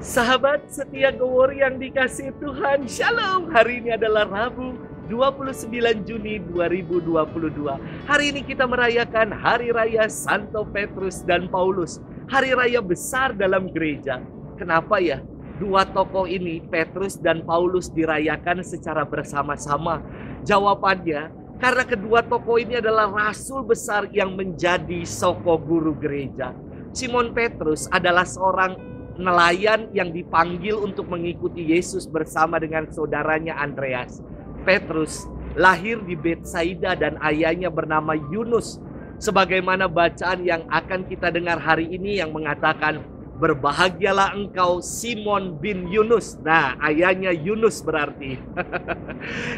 Sahabat setia Gowor yang dikasihi Tuhan, Shalom. Hari ini adalah Rabu 29 Juni 2022. Hari ini kita merayakan Hari Raya Santo Petrus dan Paulus. Hari raya besar dalam gereja. Kenapa ya? Dua tokoh ini, Petrus dan Paulus, dirayakan secara bersama-sama. Jawabannya, karena kedua tokoh ini adalah rasul besar yang menjadi soko guru gereja. Simon Petrus adalah seorang nelayan yang dipanggil untuk mengikuti Yesus bersama dengan saudaranya Andreas. Petrus lahir di Betsaida dan ayahnya bernama Yunus. Sebagaimana bacaan yang akan kita dengar hari ini yang mengatakan, "Berbahagialah engkau Simon bin Yunus." Nah, ayahnya Yunus berarti.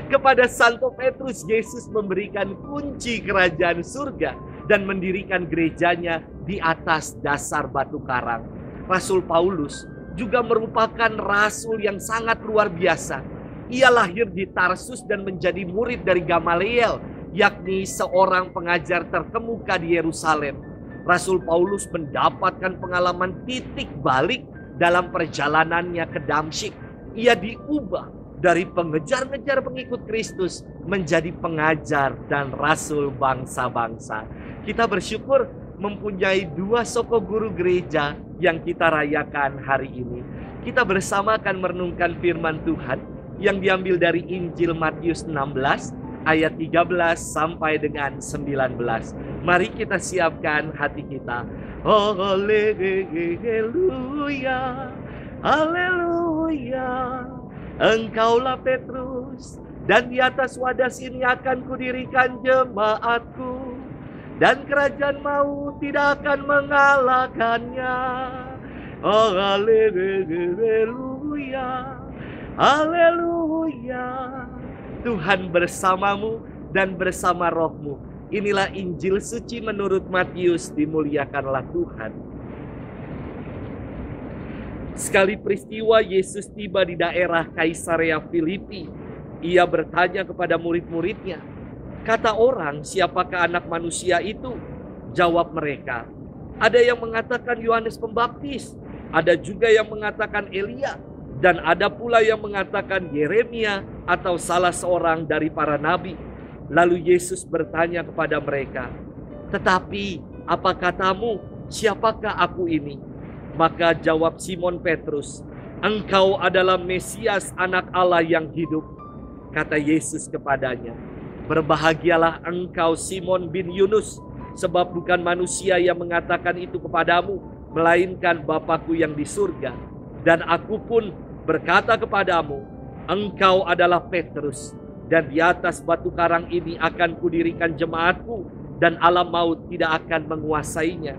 Kepada Santo Petrus, Yesus memberikan kunci kerajaan surga dan mendirikan gerejanya di atas dasar batu karang. Rasul Paulus juga merupakan rasul yang sangat luar biasa. Ia lahir di Tarsus dan menjadi murid dari Gamaliel, yakni seorang pengajar terkemuka di Yerusalem. Rasul Paulus mendapatkan pengalaman titik balik dalam perjalanannya ke Damsyik. Ia diubah dari pengejar-ngejar pengikut Kristus menjadi pengajar dan rasul bangsa-bangsa. Kita bersyukur mempunyai dua soko guru gereja yang kita rayakan hari ini. Kita bersama akan merenungkan firman Tuhan yang diambil dari Injil Matius 16 ayat 13 sampai dengan 19. Mari kita siapkan hati kita. Haleluya, haleluya. Engkaulah Petrus, dan di atas wadas ini akan kudirikan jemaatku, dan kerajaan maut tidak akan mengalahkannya. Oh, haleluya, haleluya. Tuhan bersamamu dan bersama rohmu. Inilah Injil suci menurut Matius, dimuliakanlah Tuhan. Sekali peristiwa Yesus tiba di daerah Kaisarea Filipi. Ia bertanya kepada murid-muridnya, "Kata orang, siapakah anak manusia itu?" Jawab mereka, "Ada yang mengatakan Yohanes Pembaptis, ada juga yang mengatakan Elia, dan ada pula yang mengatakan Yeremia atau salah seorang dari para nabi." Lalu Yesus bertanya kepada mereka, "Tetapi apa katamu, siapakah aku ini?" Maka jawab Simon Petrus, "Engkau adalah Mesias, anak Allah yang hidup." Kata Yesus kepadanya, "Berbahagialah engkau Simon bin Yunus, sebab bukan manusia yang mengatakan itu kepadamu, melainkan Bapa-Ku yang di surga. Dan aku pun berkata kepadamu, engkau adalah Petrus, dan di atas batu karang ini akan kudirikan jemaatku, dan alam maut tidak akan menguasainya.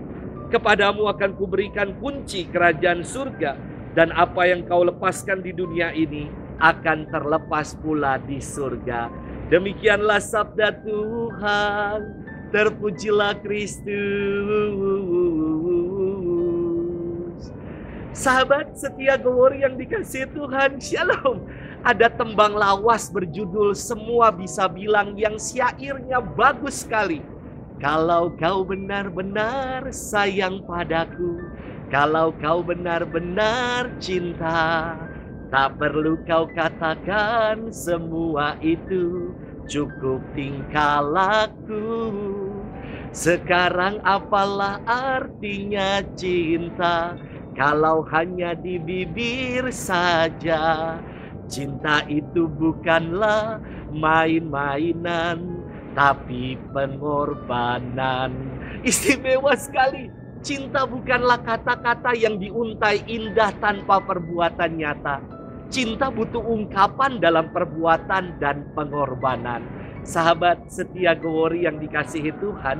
Kepadamu akan kuberikan kunci kerajaan surga, dan apa yang kau lepaskan di dunia ini akan terlepas pula di surga." Demikianlah sabda Tuhan. Terpujilah Kristus. Sahabat setia Gowor yang dikasihi Tuhan, Shalom. Ada tembang lawas berjudul "Semua Bisa Bilang" yang syairnya bagus sekali. Kalau kau benar-benar sayang padaku, kalau kau benar-benar cinta, tak perlu kau katakan semua itu, cukup tingkah laku. Sekarang apalah artinya cinta, kalau hanya di bibir saja. Cinta itu bukanlah main-mainan, tapi pengorbanan. Istimewa sekali. Cinta bukanlah kata-kata yang diuntai indah tanpa perbuatan nyata. Cinta butuh ungkapan dalam perbuatan dan pengorbanan. Sahabat setia Gowor yang dikasihi Tuhan,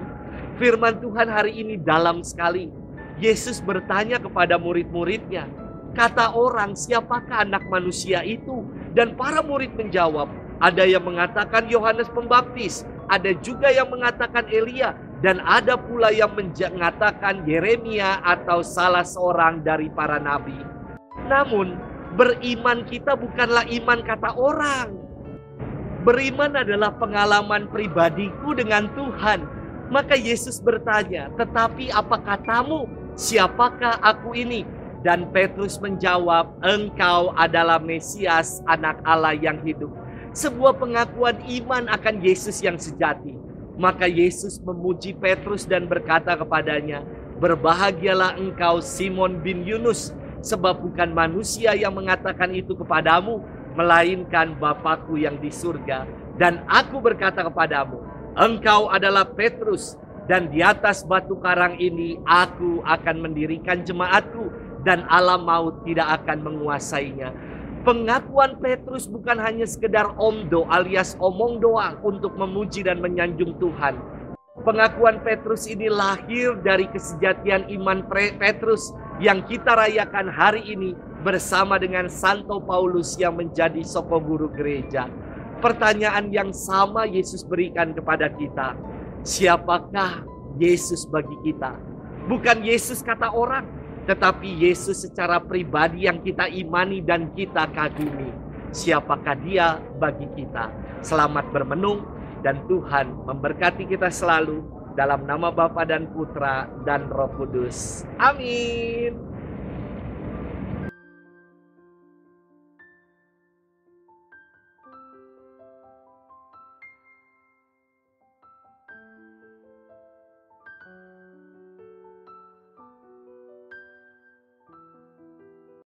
firman Tuhan hari ini dalam sekali. Yesus bertanya kepada murid-muridnya, "Kata orang, siapakah anak manusia itu?" Dan para murid menjawab, "Ada yang mengatakan Yohanes Pembaptis, ada juga yang mengatakan Elia, dan ada pula yang mengatakan Yeremia atau salah seorang dari para nabi." Namun, beriman kita bukanlah iman kata orang. Beriman adalah pengalaman pribadiku dengan Tuhan. Maka Yesus bertanya, "Tetapi apa katamu? Siapakah aku ini?" Dan Petrus menjawab, "Engkau adalah Mesias, Anak Allah yang hidup." Sebuah pengakuan iman akan Yesus yang sejati. Maka Yesus memuji Petrus dan berkata kepadanya, "Berbahagialah engkau Simon bin Yunus, sebab bukan manusia yang mengatakan itu kepadamu, melainkan Bapa-Ku yang di surga. Dan aku berkata kepadamu, engkau adalah Petrus, dan di atas batu karang ini aku akan mendirikan jemaatku, dan alam maut tidak akan menguasainya." Pengakuan Petrus bukan hanya sekedar omdo alias omong doang untuk memuji dan menyanjung Tuhan. Pengakuan Petrus ini lahir dari kesejatian iman Petrus yang kita rayakan hari ini bersama dengan Santo Paulus yang menjadi soko guru gereja. Pertanyaan yang sama Yesus berikan kepada kita. Siapakah Yesus bagi kita? Bukan Yesus kata orang, tetapi Yesus secara pribadi yang kita imani dan kita kagumi. Siapakah Dia bagi kita? Selamat bermenung dan Tuhan memberkati kita selalu dalam nama Bapa dan Putra dan Roh Kudus. Amin.